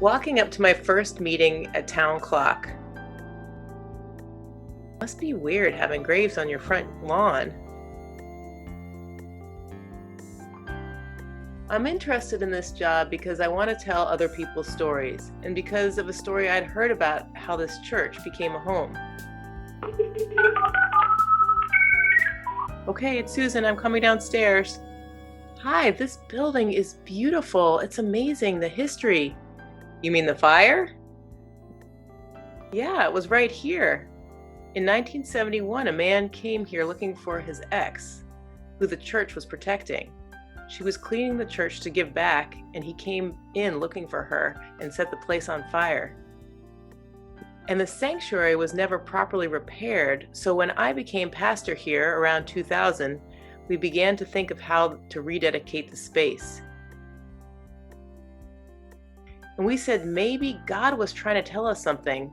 Walking up to my first meeting at Town Clock. Must be weird having graves on your front lawn. I'm interested in this job because I want to tell other people's stories, and because of a story I'd heard about how this church became a home. Okay, it's Susan. I'm coming downstairs. Hi, this building is beautiful. It's amazing, the history. You mean the fire? Yeah, it was right here. In 1971, a man came here looking for his ex, who the church was protecting. She was cleaning the church to give back, and he came in looking for her and set the place on fire. And the sanctuary was never properly repaired, so when I became pastor here around 2000, we began to think of how to rededicate the space. And we said maybe God was trying to tell us something.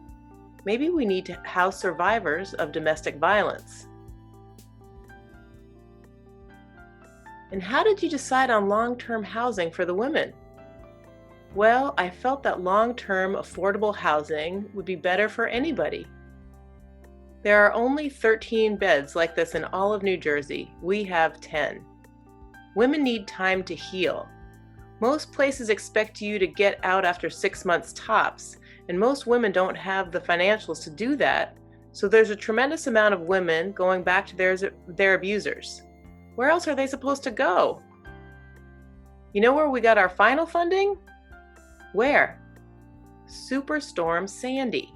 Maybe we need to house survivors of domestic violence. And how did you decide on long-term housing for the women? Well, I felt that long-term affordable housing would be better for anybody. There are only 13 beds like this in all of New Jersey. We have 10. Women need time to heal. Most places expect you to get out after 6 months tops, and most women don't have the financials to do that, so there's a tremendous amount of women going back to their abusers. Where else are they supposed to go? You know where we got our final funding? Where? Superstorm Sandy.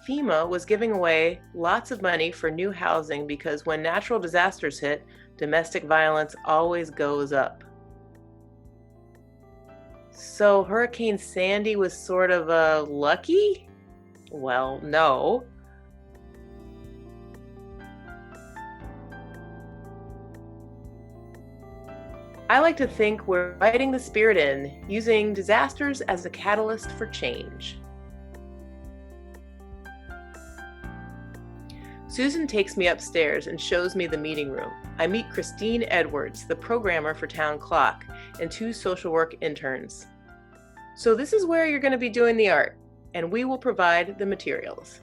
FEMA was giving away lots of money for new housing because when natural disasters hit, domestic violence always goes up. So Hurricane Sandy was sort of lucky? Well, no. I like to think we're inviting the spirit in, using disasters as a catalyst for change. Susan takes me upstairs and shows me the meeting room. I meet Christine Edwards, the programmer for Town Clock, and 2 social work interns. So this is where you're going to be doing the art, and we will provide the materials.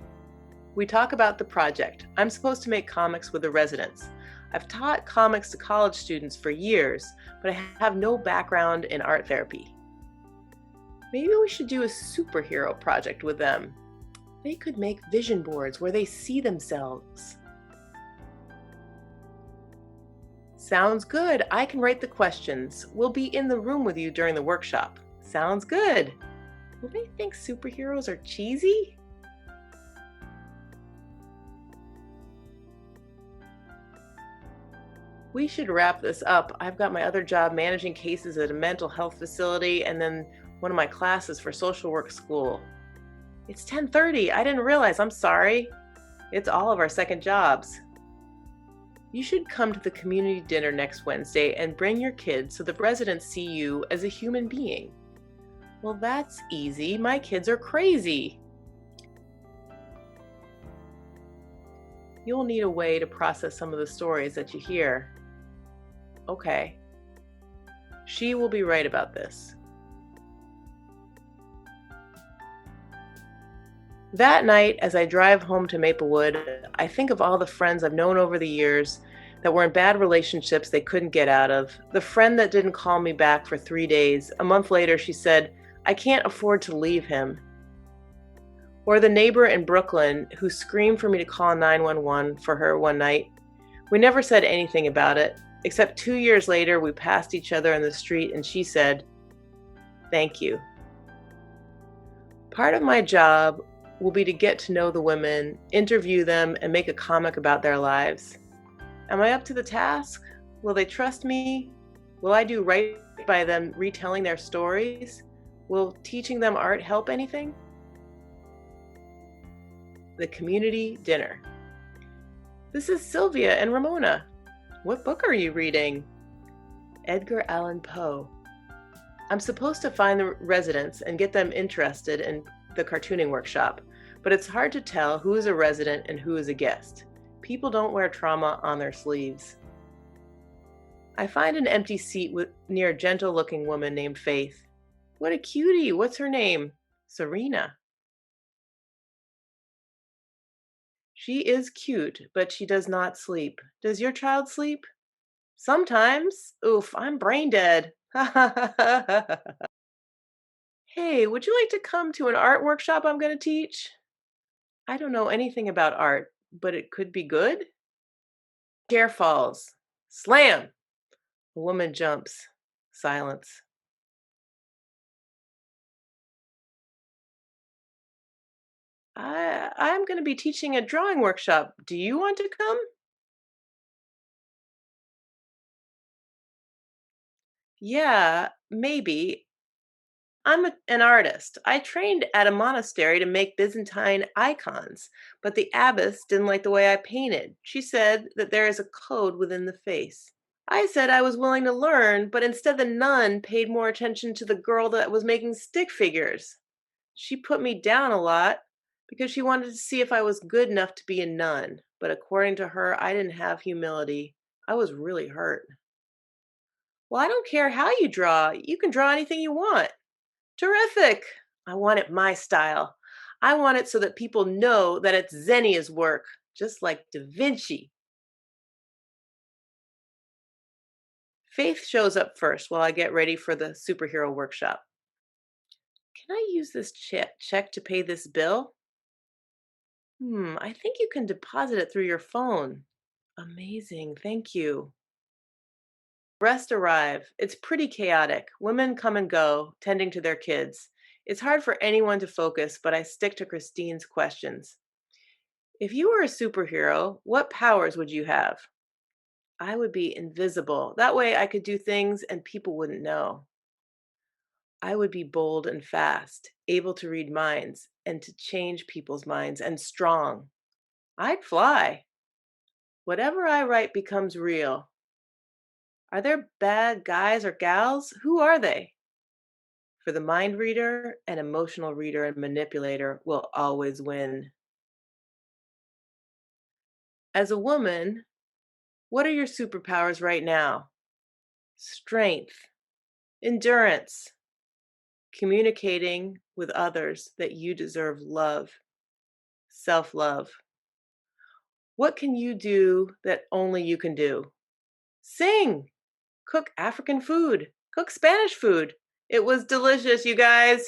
We talk about the project. I'm supposed to make comics with the residents. I've taught comics to college students for years, but I have no background in art therapy. Maybe we should do a superhero project with them. They could make vision boards where they see themselves. Sounds good. I can write the questions. We'll be in the room with you during the workshop. Sounds good. Will they think superheroes are cheesy? We should wrap this up. I've got my other job managing cases at a mental health facility and then one of my classes for social work school. It's 10:30. I didn't realize. I'm sorry. It's all of our second jobs. You should come to the community dinner next Wednesday and bring your kids so the residents see you as a human being. Well, that's easy. My kids are crazy. You'll need a way to process some of the stories that you hear. Okay. She will be right about this. That night, as I drive home to Maplewood, I think of all the friends I've known over the years that were in bad relationships they couldn't get out of. The friend that didn't call me back for 3 days. A month later, she said, "I can't afford to leave him." Or the neighbor in Brooklyn who screamed for me to call 911 for her one night. We never said anything about it, except 2 years later, we passed each other in the street and she said, "Thank you." Part of my job will be to get to know the women, interview them, and make a comic about their lives. Am I up to the task? Will they trust me? Will I do right by them retelling their stories? Will teaching them art help anything? The community dinner. This is Sylvia and Ramona. What book are you reading? Edgar Allan Poe. I'm supposed to find the residents and get them interested in the cartooning workshop, but it's hard to tell who is a resident and who is a guest. People don't wear trauma on their sleeves. I find an empty seat near a gentle-looking woman named Faith. What a cutie! What's her name? Serena. She is cute, but she does not sleep. Does your child sleep? Sometimes. Oof, I'm brain dead. Hey, would you like to come to an art workshop I'm going to teach? I don't know anything about art, but it could be good. Chair falls. Slam! A woman jumps. Silence. I'm going to be teaching a drawing workshop. Do you want to come? Yeah, maybe. An artist. I trained at a monastery to make Byzantine icons, but the abbess didn't like the way I painted. She said that there is a code within the face. I said I was willing to learn, but instead the nun paid more attention to the girl that was making stick figures. She put me down a lot because she wanted to see if I was good enough to be a nun. But according to her, I didn't have humility. I was really hurt. Well, I don't care how you draw. You can draw anything you want. Terrific. I want it my style. I want it so that people know that it's Xenia's work, just like Da Vinci. Faith shows up first while I get ready for the superhero workshop. Can I use this check to pay this bill? I think you can deposit it through your phone. Amazing. Thank you. Rest arrive. It's pretty chaotic. Women come and go, tending to their kids. It's hard for anyone to focus, but I stick to Christine's questions. If you were a superhero, what powers would you have? I would be invisible. That way I could do things and people wouldn't know. I would be bold and fast, able to read minds and to change people's minds, and strong. I'd fly. Whatever I write becomes real. Are there bad guys or gals? Who are they? For the mind reader, an emotional reader and manipulator will always win. As a woman, what are your superpowers right now? Strength, endurance, communicating with others that you deserve love, self love. What can you do that only you can do? Sing, cook African food, cook Spanish food. It was delicious, you guys.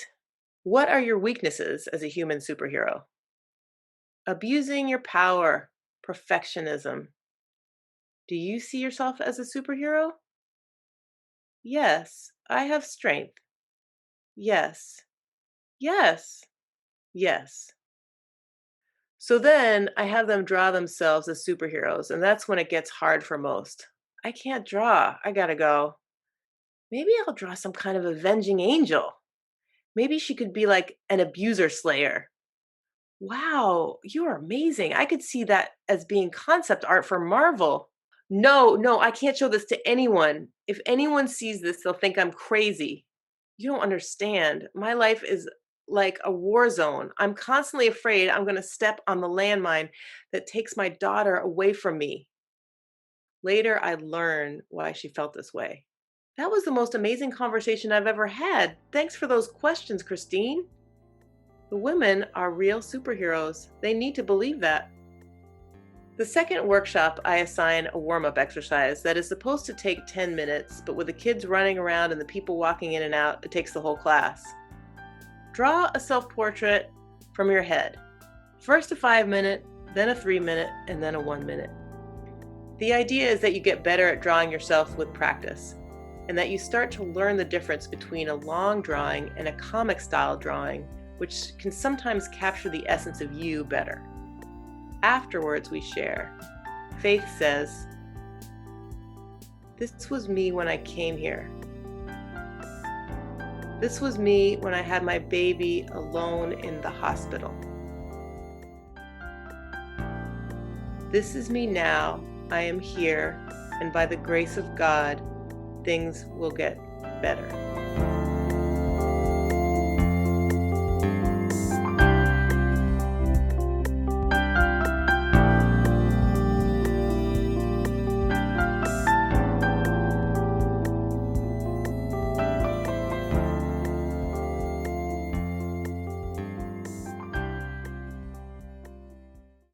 What are your weaknesses as a human superhero? Abusing your power, perfectionism. Do you see yourself as a superhero? Yes, I have strength. Yes, yes, yes. So then I have them draw themselves as superheroes, and that's when it gets hard for most. I can't draw. I gotta go. Maybe I'll draw some kind of avenging angel. Maybe she could be like an abuser slayer. Wow, you're amazing. I could see that as being concept art for Marvel. No, no, I can't show this to anyone. If anyone sees this, they'll think I'm crazy. You don't understand. My life is like a war zone. I'm constantly afraid I'm going to step on the landmine that takes my daughter away from me. Later, I learn why she felt this way. That was the most amazing conversation I've ever had. Thanks for those questions, Christine. The women are real superheroes. They need to believe that. The second workshop, I assign a warm up exercise that is supposed to take 10 minutes, but with the kids running around and the people walking in and out, it takes the whole class. Draw a self portrait from your head. First a 5-minute, then a 3-minute, and then a 1-minute. The idea is that you get better at drawing yourself with practice, and that you start to learn the difference between a long drawing and a comic style drawing, which can sometimes capture the essence of you better. Afterwards, we share. Faith says, "This was me when I came here. This was me when I had my baby alone in the hospital. This is me now. I am here, and by the grace of God, things will get better."